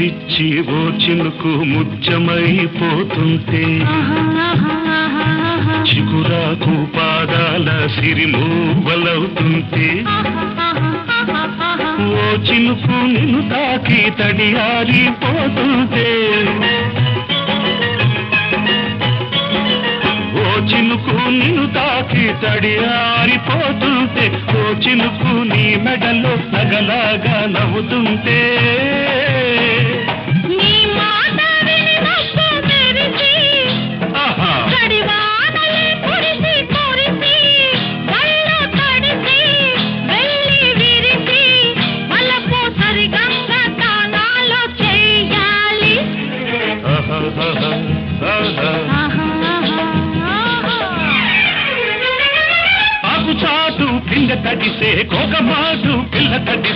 విరిచి ఓ చినుకు ముత్యమైపోతుంటే చిగురాకు పాదాల సిరిమూవలవుతుంటే ఓ చినుకు నిన్ను తాకి తడియారిపోతుంటే ఓ చినుకు నిన్ను తాకి తడియారిపోతుంటే ఓ చినుకు నీ మెడలో నగలాగా నవ్వుతుంటే ఆకుచాటు పిండ తడిసే కోకమాటు పిల్ల తడి